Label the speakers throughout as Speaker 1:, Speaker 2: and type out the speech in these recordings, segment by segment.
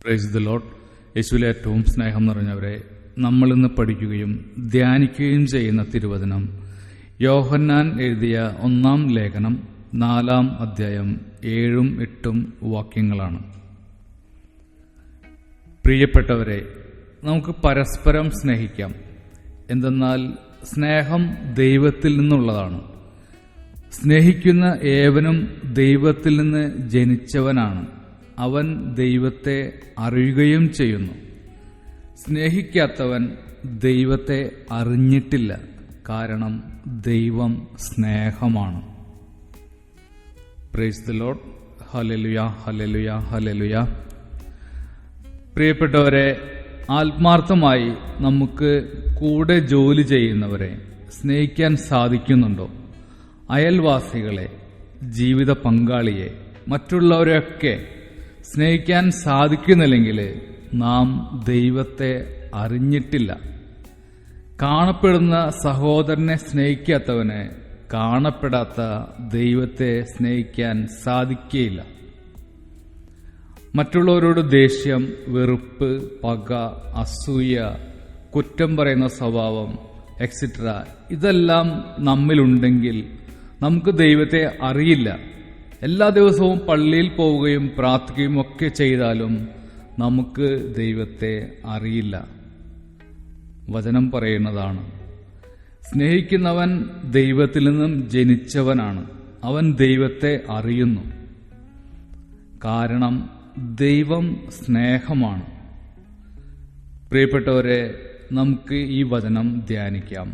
Speaker 1: Praise the Lord. യേശുവിലെ ഏറ്റവും സ്നേഹം നിറഞ്ഞവരെ, നമ്മളിന്ന് പഠിക്കുകയും ധ്യാനിക്കുകയും ചെയ്യുന്ന തിരുവചനം യോഹന്നാൻ എഴുതിയ 1-ാം ലേഖനം 4-ാം അധ്യായം 7-8 വാക്യങ്ങളാണ്. പ്രിയപ്പെട്ടവരെ, നമുക്ക് പരസ്പരം സ്നേഹിക്കാം. എന്തെന്നാൽ സ്നേഹം ദൈവത്തിൽ നിന്നുള്ളതാണ്. സ്നേഹിക്കുന്ന ഏവനും ദൈവത്തിൽ നിന്ന് ജനിച്ചവനാണ്. അവൻ ദൈവത്തെ അറിയുകയും ചെയ്യുന്നു. സ്നേഹിക്കാത്തവൻ ദൈവത്തെ അറിഞ്ഞിട്ടില്ല, കാരണം ദൈവം സ്നേഹമാണ്. Praise the Lord. Hallelujah, hallelujah, hallelujah. പ്രിയപ്പെട്ടവരെ, ആത്മാർത്ഥമായി നമുക്ക് കൂടെ ജോലി ചെയ്യുന്നവരെ സ്നേഹിക്കാൻ സാധിക്കുന്നുണ്ടോ? അയൽവാസികളെ, ജീവിത പങ്കാളിയെ, മറ്റുള്ളവരെയൊക്കെ സ്നേഹിക്കാൻ സാധിക്കുന്നില്ലെങ്കിൽ നാം ദൈവത്തെ അറിഞ്ഞിട്ടില്ല. കാണപ്പെടുന്ന സഹോദരനെ സ്നേഹിക്കാത്തവന് കാണപ്പെടാത്ത ദൈവത്തെ സ്നേഹിക്കാൻ സാധിക്കുകയില്ല. മറ്റുള്ളവരോട് ദേഷ്യം, വെറുപ്പ്, പക, അസൂയ, കുറ്റം പറയുന്ന സ്വഭാവം എക്സെട്ര ഇതെല്ലാം നമ്മിലുണ്ടെങ്കിൽ നമുക്ക് ദൈവത്തെ അറിയില്ല. എല്ലാ ദിവസവും പള്ളിയിൽ പോവുകയും പ്രാർത്ഥിക്കുകയും ഒക്കെ ചെയ്താലും നമുക്ക് ദൈവത്തെ അറിയില്ല. വചനം പറയുന്നതാണ്, സ്നേഹിക്കുന്നവൻ ദൈവത്തിൽ നിന്നും ജനിച്ചവനാണ്. അവൻ ദൈവത്തെ അറിയുന്നു, കാരണം ദൈവം സ്നേഹമാണ്. പ്രിയപ്പെട്ടവരെ, നമുക്ക് ഈ വചനം ധ്യാനിക്കാം.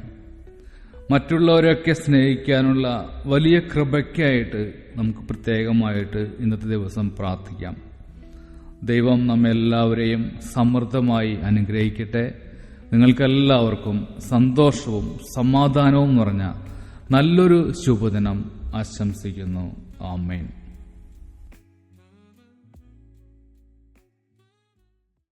Speaker 1: മറ്റുള്ളവരെയൊക്കെ സ്നേഹിക്കാനുള്ള വലിയ കൃപയ്ക്കായിട്ട് നമുക്ക് പ്രത്യേകമായിട്ട് ഇന്നത്തെ ദിവസം പ്രാർത്ഥിക്കാം. ദൈവം നമ്മെല്ലാവരെയും സമൃദ്ധമായി അനുഗ്രഹിക്കട്ടെ. നിങ്ങൾക്കെല്ലാവർക്കും സന്തോഷവും സമാധാനവും നിറഞ്ഞ നല്ലൊരു ശുഭദിനം ആശംസിക്കുന്നു. ആമേൻ.